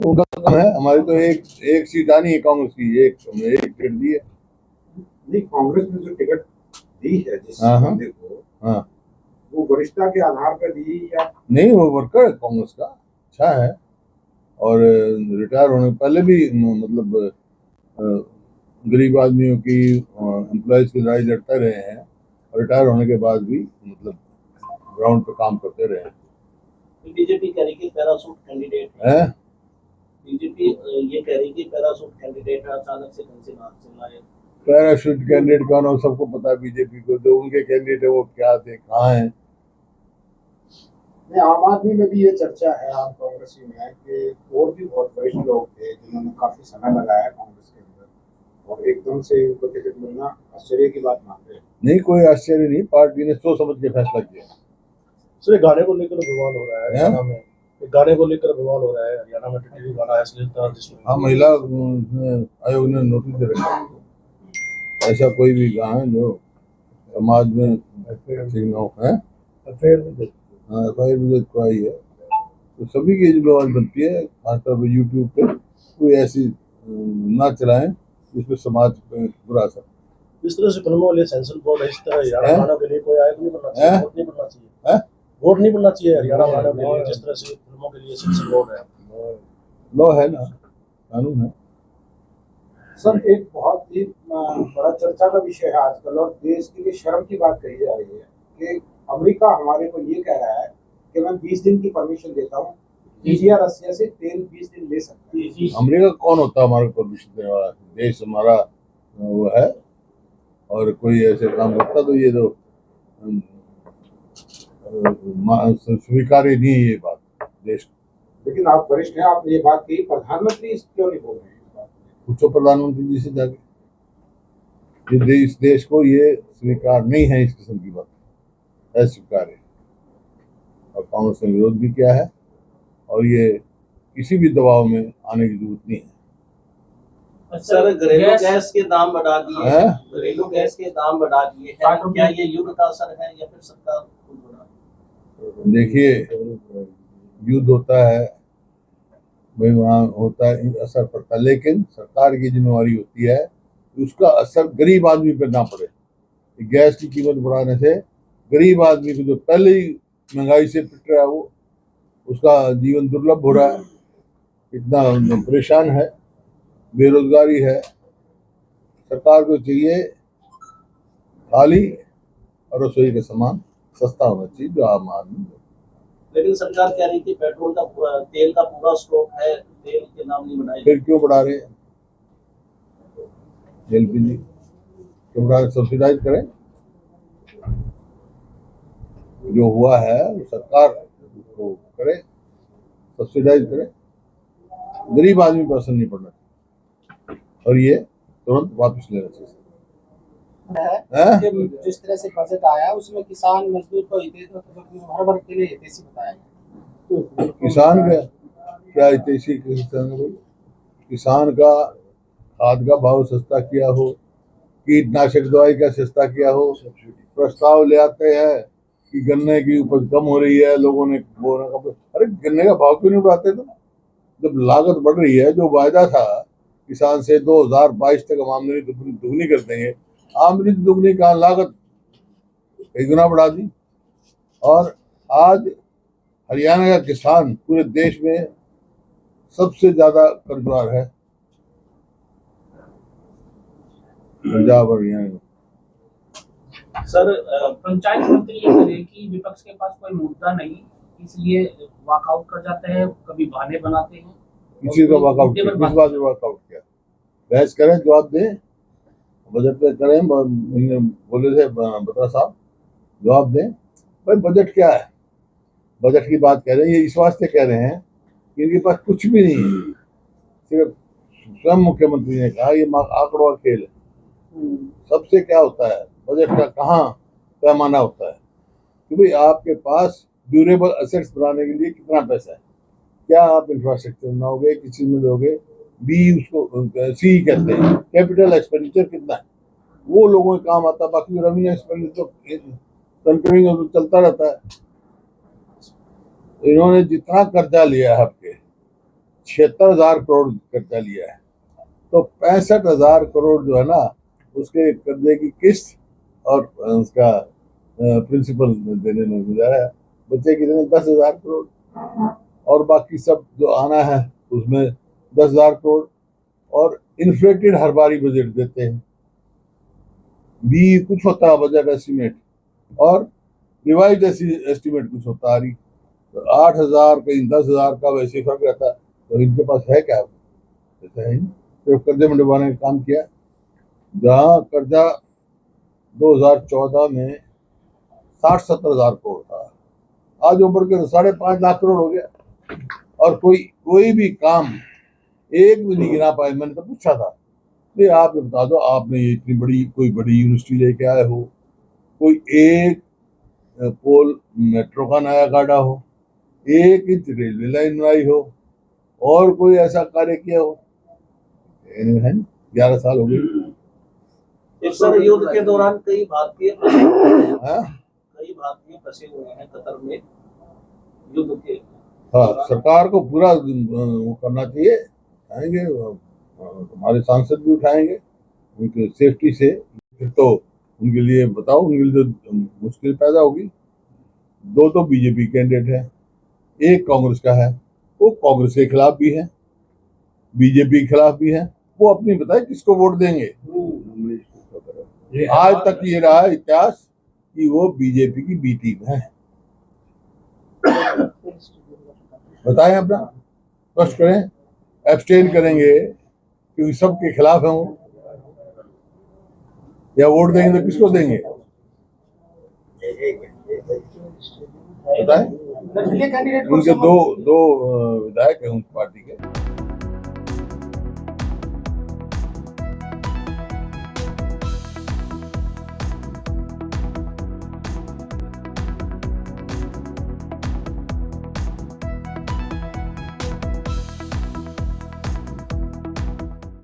उनका काम है, हमारी तो एक सीट आनी है कांग्रेस की, एक टिकट दी है। नहीं, कांग्रेस ने जो टिकट दी है जिस हाँ हाँ बंदे को, हाँ, वो वरिष्ठता के आधार पर दी या नहीं वो वर्कर है कांग्रेस का, अच्छा है। और रिटायर होने पहले भी मतलब गरीब आदमियों की एम्प्लॉयज की लड़ाई लड़ते रहे हैं, और रिटायर होने के बाद भी मतलब ग्राउंड पे काम करते रहे हैं। बीजेपी कह रही कि पैरासूट कैंडिडेट है, बीजेपी ये कह रही कि पैरासूट कैंडिडेट अचानक से कहीं से बाहर चल आए। पैराशूट कैंडिडेट कौन हो सबको पता है, बीजेपी को जो उनके कैंडिडेट है वो क्या थे, कहाँ हैं। आम आदमी में भी ये चर्चा है, आम कांग्रेसी में, कि और भी बहुत वरिष्ठ लोग थे जिन्होंने काफी समय लगाया कांग्रेस के अंदर, और एकदम से इनको टिकट मिलना आश्चर्य की बात मानते हैं। नहीं, कोई आश्चर्य नहीं, पार्टी ने सोच समझ के फैसला किया। सर गाने को लेकर विवाद हो रहा है हरियाणा में, गाने को लेकर विवाद हो रहा है हरियाणा में, टिटली गाना है जिसमें हाँ, महिला आयोग ने नोटिस दे रखा है, ऐसा कोई भी गाना जो समाज में ठीक न हो है, हाँ FIR भी कराई है, तो सभी की जिम्मेवारी बनती है, खासतौर पर यूट्यूब पे कोई ऐसी ना चलाएं जिसमें समाज पे बुरा असर। इस तरह से फिल्मों के लिए सेंसर बोर्ड है, इस तरह हरियाणा गानों के लिए कोई आयोग नहीं बनना चाहिए, वोट नहीं बनना चाहिए, वोट नहीं बनना चाहिए हरियाणा गानों के लिए, जिस तरह से फिल्मों के लिए सेंसर बोर्ड है। लॉ है ना, कानून है। सर, एक बहुत ही बड़ा चर्चा का विषय है आजकल, और देश के लिए शर्म की बात कही जा रही है कि अमेरिका हमारे को ये कह रहा है कि मैं 20 दिन की परमिशन देता हूँ, इंडिया रसिया से तेल 20 दिन ले सकता है। अमेरिका कौन होता है हमारे परमिशन देने वाला? देश हमारा वो है, और कोई ऐसे काम करता तो ये तो स्वीकार्य नहीं है ये बात देश। लेकिन आप वरिष्ठ हैं, आपने ये बात कही, प्रधानमंत्री क्यों नहीं बोल रहे हैं इस बात में? पूछो प्रधानमंत्री जी से जाके, इस देश को ये स्वीकार नहीं है, इस किस्म की बात अस्वीकार्य, और कांग्रेस ने विरोध भी किया है, और ये किसी भी दबाव में आने की जरूरत नहीं है। सर, घरेलू गैस के दाम बढ़ा दिए हैं, घरेलू गैस के दाम बढ़ा दिए हैं, क्या ये युद्ध का असर है या फिर सरकार खुद बढ़ा? देखिए, युद्ध होता है भाई, वहाँ होता है असर पड़ता है, लेकिन सरकार की जिम्मेवारी होती है कि उसका असर गरीब आदमी पर ना पड़े। गैस की कीमत बढ़ाने से गरीब आदमी को जो पहले ही महंगाई से पिट रहा है, वो उसका जीवन दुर्लभ हो रहा है, इतना परेशान है, बेरोजगारी है। सरकार को चाहिए थाली और रसोई का सामान सस्ता होना चाहिए जो आम आदमी। लेकिन सरकार कह रही थी पेट्रोल का तेल का पूरा स्टॉक है, तेल के दाम नहीं बढ़ाए, फिर क्यों बढ़ा रहे हैं? LPG क्यों बढ़ा रहे? सब्सिडाइज करें, जो हुआ है वो सरकार उसको करे, सब्सिडाइज करे, गरीब आदमी पर असर नहीं पड़ना चाहिए, और ये तुरंत वापस लेना चाहिए। जिस तरह से बजट आया उसमें किसान मजदूर को हर वर्ग के लिए हितैषी बताया गया। किसान का क्या हितैषी? किसान का खाद का भाव सस्ता किया हो, कीटनाशक दवाई का सस्ता किया हो, प्रस्ताव ले आते हैं कि गन्ने की उपज कम हो रही है, लोगों ने बोना का, अरे गन्ने का भाव क्यों नहीं बढ़ाते तुम? जब लागत बढ़ रही है, जो वायदा था किसान से 2022 तक हम आमदनी दुगनी कर देंगे, आमदनी दुगनी का लागत कई गुना बढ़ा दी, और आज हरियाणा का किसान पूरे देश में सबसे ज्यादा कर्जदार है, पंजाब और हरियाणा। सर, पंचायत मंत्री ये कह रहे हैं कि विपक्ष के पास कोई मुद्दा नहीं, इसलिए वॉकआउट कर जाते हैं, कभी बहाने बनाते हैं। किसी का वॉकआउट किया? किस बात में वॉकआउट किया? बहस करें, जवाब दें, बजट पे करें, बोले थे बत्रा साहब, जवाब दें। भाई बजट क्या है? बजट की बात कह रहे हैं, ये इस वास्ते कह रहे हैं कि इनके पास कुछ भी नहीं है, सिर्फ स्वयं मुख्यमंत्री ने कहा ये आंकड़ों खेल है। सबसे क्या होता है, बजट का कहाँ पैमाना होता है कि भाई आपके पास ड्यूरेबल एसेट्स बनाने के लिए कितना पैसा है, क्या आप इंफ्रास्ट्रक्चर बनाओगे, किस चीज में दोगे, बी उसको सी कहते हैं कैपिटल एक्सपेंडिचर कितना है, वो लोगों के काम आता है, बाकी रेवेन्यू एक्सपेंडिचर कंट्रोलिंग तो चलता रहता है। इन्होंने जितना कर्जा लिया है आपके, 76,000 करोड़ कर्जा लिया है, तो 65,000 करोड़ जो है ना उसके कर्जे की किस्त और उसका प्रिंसिपल देने में गुजारा है। बच्चे कितने? 10,000 करोड़, और बाकी सब जो आना है उसमें 10,000 करोड़, और इन्फ्लेटेड हर बारी बजट देते हैं। भी कुछ होता है बजट एस्टिमेट, और रिवाइज एस्टिमेट कुछ होता है। 8,000 कहीं 10,000 का वैसे फर्क रहता है। तो इनके पास है क्या? ऐसा है नहीं, सिर्फ कर्जे में डुबाने का काम किया। जहाँ कर्जा 2014 में 60-70,000 करोड़ था, आज वो बढ़ के 5.5 लाख करोड़ हो गया, और कोई भी काम एक भी नहीं गिना पाए। मैंने तो पूछा था, नहीं आप ये बता दो, आपने ये इतनी कोई बड़ी यूनिवर्सिटी लेके आए हो, कोई एक पोल मेट्रो का नया गाड़ा हो, 1 इंच रेलवे लाइन बनाई हो, और कोई ऐसा कार्य किया हो? है 11 साल हो गए। सर युद्ध के दौरान कई भारतीय फंसे हुए हैं कतर में युद्ध के। हाँ, सरकार को पूरा वो करना चाहिए। आएंगे हमारे सांसद भी उठाएंगे उनके सेफ्टी से, तो उनके लिए बताओ, उनके लिए जो मुश्किल पैदा होगी। 2 बीजेपी कैंडिडेट हैं, एक कांग्रेस का है, वो कांग्रेस के खिलाफ भी है, बीजेपी के खिलाफ भी है। वो अपनी बताए किसको वोट देंगे। आज तक ये रहा इतिहास कि वो बीजेपी की बी टीम है। बताएं, अपना स्पष्ट करें, एब्सटेन करेंगे क्योंकि सबके खिलाफ है वो, या वोट देंगे तो किसको देंगे? बताएं। उनके दो विधायक हैं उस पार्टी के।